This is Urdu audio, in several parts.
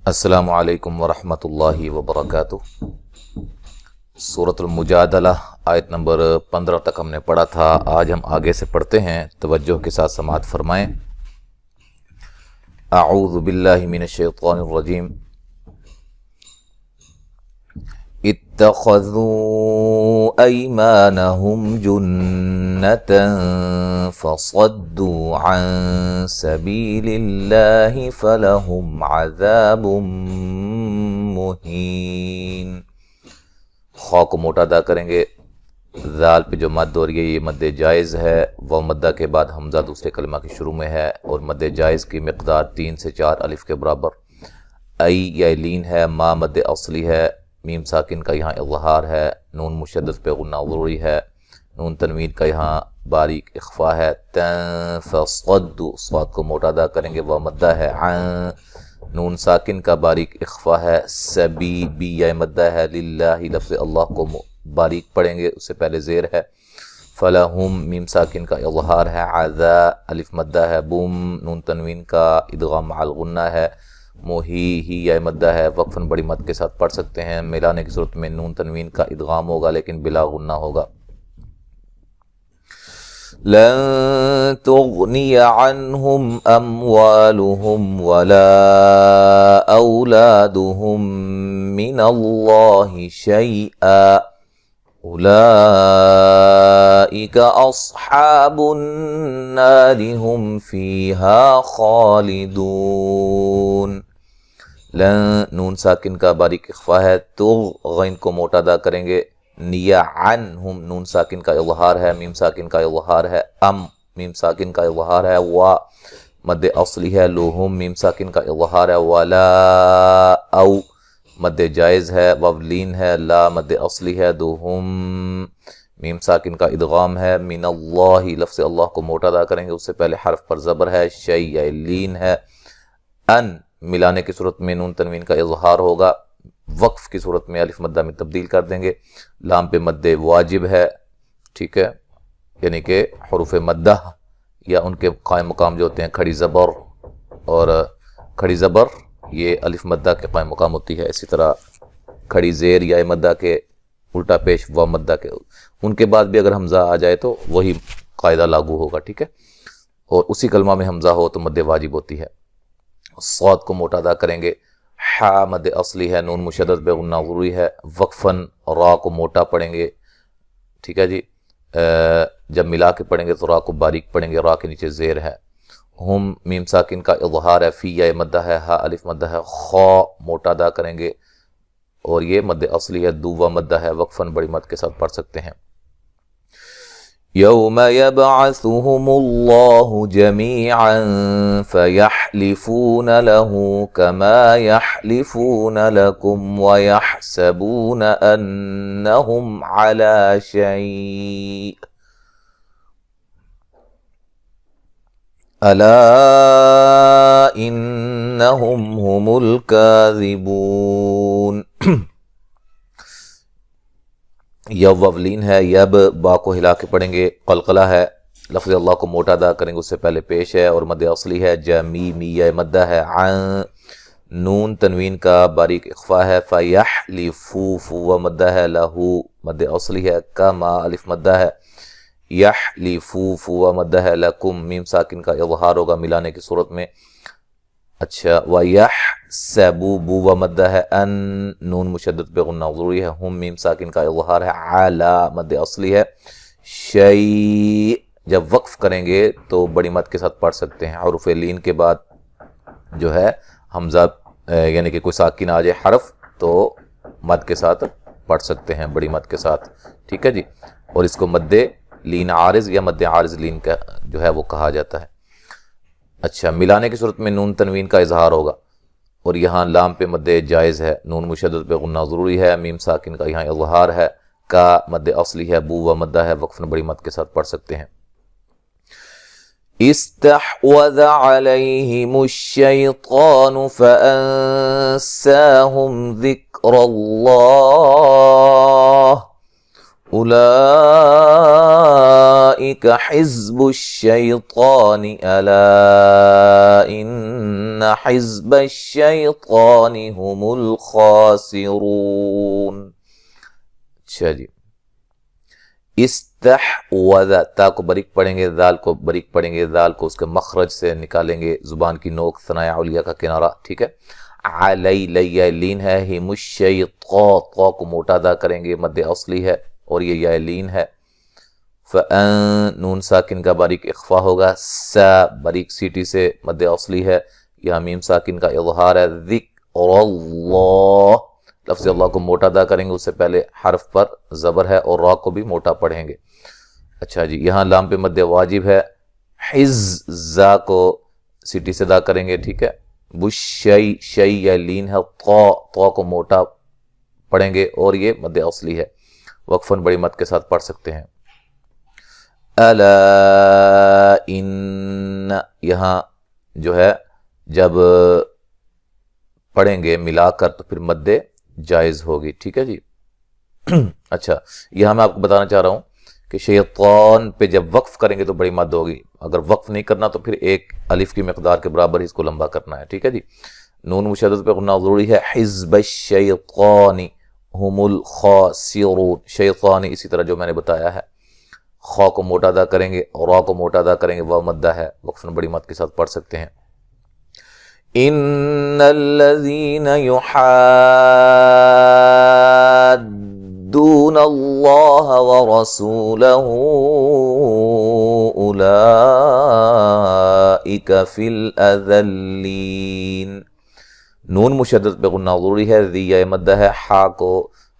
السلام علیکم ورحمۃ اللہ وبرکاتہ۔ سورۃ المجادلہ آیت نمبر 15 تک ہم نے پڑھا تھا۔ آج ہم آگے سے پڑھتے ہیں، توجہ کے ساتھ سماعت فرمائیں۔ اعوذ باللہ من الشیطان الرجیم۔ اتخذوا ایمانہم جنتا فصدوا عن سبیل اللہ فلہم عذاب مہین۔ خاء کو موٹا ادا کریں گے، ذال پہ جو مد ہو رہی ہے یہ مد جائز ہے، وہ مدہ کے بعد حمزہ دوسرے کلمہ کے شروع میں ہے، اور مد جائز کی مقدار 3 سے 4 الف کے برابر۔ ای یا لین ہے، ما مد اصلی ہے، میم ساکن کا یہاں اظہار ہے، نون مشدد پہ غنہ ضروری ہے، نون تنوین کا یہاں باریک اخفا ہے۔ فصدوا، صاد کو موٹا ادا کریں گے، وہ مدہ ہے۔ عن، نون ساکن کا باریک اخفا ہے۔ سبی، بی یا مدہ ہے۔ للہ، لفظ اللہ کو باریک پڑھیں گے، اس سے پہلے زیر ہے۔ فلہم، میم ساکن کا اظہار ہے۔ عذا، الف مدہ ہے۔ بوم، نون تنوین کا ادغام مع الغنہ ہے۔ موہی، ہی یا مدہ ہے، وقفاً بڑی مد کے ساتھ پڑھ سکتے ہیں۔ ملانے کی صورت میں نون تنوین کا ادغام ہوگا لیکن بلا غنہ ہوگا۔ لن تغنی عنہم اموالہم ولا اولادہم من اللہ شیئا اولئک اصحاب النار ہم فیہا خالدون۔ لن، نون ساکن کا باریک اخفا ہے۔ غین کو موٹا ادا کریں گے۔ نیا، عنہم، نون ساکن کا اظہار ہے، میم ساکن کا اظہار ہے۔ میم ساکن کا اظہار ہے۔ مد اصلی ہے۔ لہم، میم ساکن کا اظہار ہے۔ ولا، او، مد جائز ہے۔ وولین ہے۔ لا، مد اصلی ہے۔ دوہم، میم ساکن کا ادغام ہے۔ من اللہ، لفظ اللہ کو موٹا ادا کریں گے، اس سے پہلے حرف پر زبر ہے۔ شی یا لین ہے۔ ان، ملانے کی صورت میں نون تنوین کا اظہار ہوگا، وقف کی صورت میں الف مدہ میں تبدیل کر دیں گے۔ لام پہ مد واجب ہے، ٹھیک ہے، یعنی کہ حروف مدہ یا ان کے قائم مقام جو ہوتے ہیں کھڑی زبر اور کھڑی زبر، یہ الف مدہ کے قائم مقام ہوتی ہے۔ اسی طرح کھڑی زیر یا مدہ کے الٹا پیش و مدہ کے، ان کے بعد بھی اگر حمزہ آ جائے تو وہی قاعدہ لاگو ہوگا، ٹھیک ہے، اور اسی کلمہ میں حمزہ ہو تو مد واجب ہوتی ہے۔ صاد کو موٹا ادا کریں گے۔ حا، مد اصلی ہے، نون مشدد بے غنہ ضروری ہے، وقفاً را کو موٹا پڑھیں گے، ٹھیک ہے جی۔ جب ملا کے پڑھیں گے تو را کو باریک پڑھیں گے، را کے نیچے زیر ہے۔ ہم، میم ساکن کا اظہار ہے۔ فی یا مدہ ہے۔ ہا، الف مدہ ہے۔ خا، موٹا ادا کریں گے، اور یہ مد اصلی ہے۔ دو و مدہ ہے، وقفاً بڑی مد کے ساتھ پڑھ سکتے ہیں۔ یوم یبعثہم اللہ جمیعا فیحلفون له کما یحلفون لکم ویحسبون انہم علی شیء الا انہم هم الکاذبون۔ یب وولین ہے۔ یب، با کو ہلا کے پڑھیں گے، قلقلہ ہے، لفظ اللہ کو موٹا ادا کریں گے، اس سے پہلے پیش ہے، اور مد اصلی ہے۔ جمی، یا مدہ ہے۔ عن، نون تنوین کا باریک اخفا ہے۔ فیحلفو، فو و مدہ ہے۔ لہو، مد اصلی ہے۔ کما، الف مدہ ہے۔ یحلفو، فو و مدہ ہے۔ لکم، میم ساکن کا اظہار ہوگا ملانے کی صورت میں۔ اچھا، وَيَحْسَبُ، بو و مدہ ہے۔ ان، نون مشدد پہ غنہ ضروری ہے۔ ہم، میم ساکن کا اظہار ہے۔ عَلَى، مد اصلی ہے۔ شَيْء، جب وقف کریں گے تو بڑی مد کے ساتھ پڑھ سکتے ہیں۔ حروف لین کے بعد جو ہے حمزہ یعنی کہ کوئی ساکن آ جائے حرف تو مد کے ساتھ پڑھ سکتے ہیں، بڑی مد کے ساتھ، ٹھیک ہے جی۔ اور اس کو مد لین عارض یا مد عارض لین کا جو ہے وہ کہا جاتا ہے۔ اچھا، ملانے کی صورت میں نون تنوین کا اظہار ہوگا، اور یہاں لام پہ مد جائز ہے، نون مشدد پہ غنہ ضروری ہے، میم ساکن کا یہاں اظہار ہے، کا مد اصلی ہے، بو و مدہ ہے، وقفاً بڑی مد کے ساتھ پڑھ سکتے ہیں۔ استحوذ علیہم الشیطان فانساہم ذکر اللہ اولئک حزب الشیطان الا ان حزب الشیطان هم الخاسرون. اچھا جی، استحوذ، تا کو بریک پڑھیں گے، ذال کو بریک پڑھیں گے، ذال کو اس کے مخرج سے نکالیں گے، زبان کی نوک ثناء علیہ کا کنارہ، ٹھیک ہے. علی لیا لین ہے، ہم الشیطا، طا کو موٹا ادا کریں گے، مد اصلی ہے اور یہ یا لین ہے. فان، نون ساکن کا باریک اخفا ہوگا، سا باریک سیٹی سے مد اصلی ہے، یہاں میم ساکن کا اظہار ہے. ذکر اللہ، لفظ اللہ کو موٹا ادا کریں گے، اس سے پہلے حرف پر زبر ہے اور را کو بھی موٹا پڑھیں گے. اچھا جی، یہاں لام پہ مد واجب ہے، حزا کو سیٹی سے ادا کریں گے، ٹھیک ہے. بشی، شی یا لین ہے، طا کو موٹا پڑھیں گے اور یہ مد اصلی ہے. وقفاً بڑی مد کے ساتھ پڑھ سکتے ہیں. الا ان، یہاں جو ہے جب پڑھیں گے ملا کر تو پھر مد جائز ہوگی، ٹھیک ہے جی. اچھا، یہاں میں آپ کو بتانا چاہ رہا ہوں کہ شیطان پہ جب وقف کریں گے تو بڑی مد ہوگی، اگر وقف نہیں کرنا تو پھر ایک الف کی مقدار کے برابر ہی اس کو لمبا کرنا ہے، ٹھیک ہے جی. نون مشدد پہ غنہ ضروری ہے. حزب الشیطان هم الخاسرون، شیطان اسی طرح جو میں نے بتایا ہے، خا کو موٹا ادا کریں گے اور را کو موٹا ادا کریں گے، واو مدہ ہے، وقفاً بڑی مد کے ساتھ پڑھ سکتے ہیں. ان الذين يحادون الله ورسوله اولئك في الاذلين. نون مشدد پہ غنہ ضروری ہے، ذی یہ مدہ ہے، ہا کو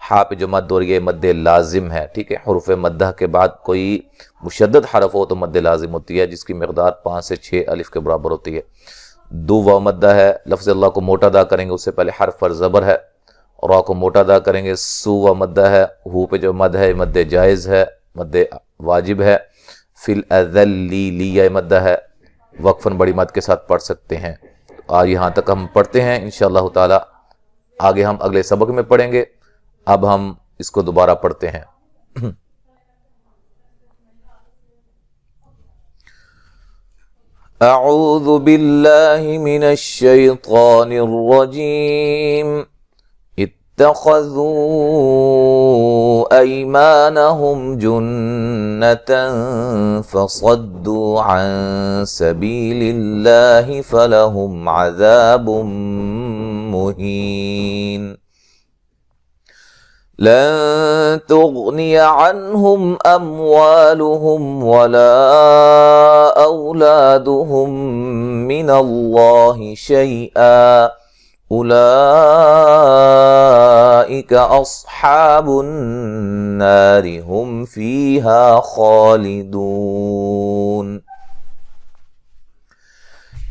ہا پہ جو مد ہو رہی ہے مد لازم ہے، ٹھیک ہے. حروف مدہ کے بعد کوئی مشدد حرف ہو تو مد لازم ہوتی ہے، جس کی مقدار 5 سے 6 الف کے برابر ہوتی ہے. دو واو مدہ ہے، لفظ اللہ کو موٹا ادا کریں گے، اس سے پہلے حرف پر زبر ہے، را کو موٹا ادا کریں گے. سو و مدہ ہے، ہو پہ جو مد ہے مد جائز ہے، مد واجب ہے. فی الاذلی، لیا مدہ ہے، وقفاً بڑی مد کے ساتھ پڑھ سکتے ہیں. آج یہاں تک ہم پڑھتے ہیں، انشاءاللہ تعالی آگے ہم اگلے سبق میں پڑھیں گے. اب ہم اس کو دوبارہ پڑھتے ہیں. اعوذ باللہ من الشیطان الرجیم. اتخذوا ایمانہم جنتا فصدوا عن سبیل اللہ فلہم عذاب مہین. لن تغني عنهم أموالهم ولا أولادهم من الله شيئا أولئك أصحاب النار هم فيها خالدون.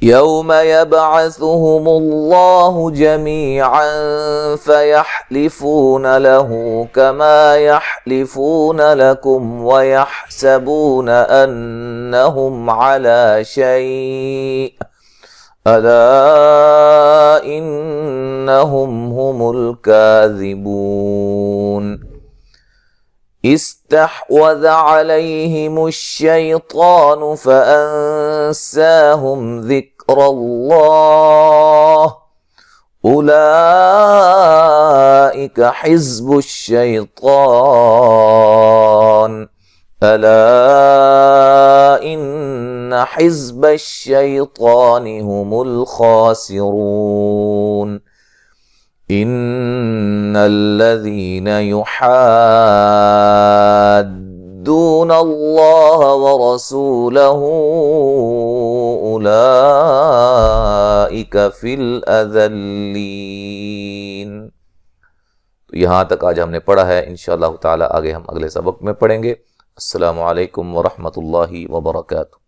يوم يبعثهم الله جميعا فيحلفون له كما يحلفون لكم ويحسبون أنهم على شيء ألا إنهم هم الكاذبون. استحوذ عليهم الشيطان فأنساهم ذكر الله أولئك حزب الشيطان ألا إن حزب الشيطان هم الخاسرون. ان الذين يحادون الله ورسوله اولئك في الاذلين. تو یہاں تک آج ہم نے پڑھا ہے، انشاءاللہ تعالی آگے ہم اگلے سبق میں پڑھیں گے. السلام علیکم ورحمۃ اللہ وبرکاتہ.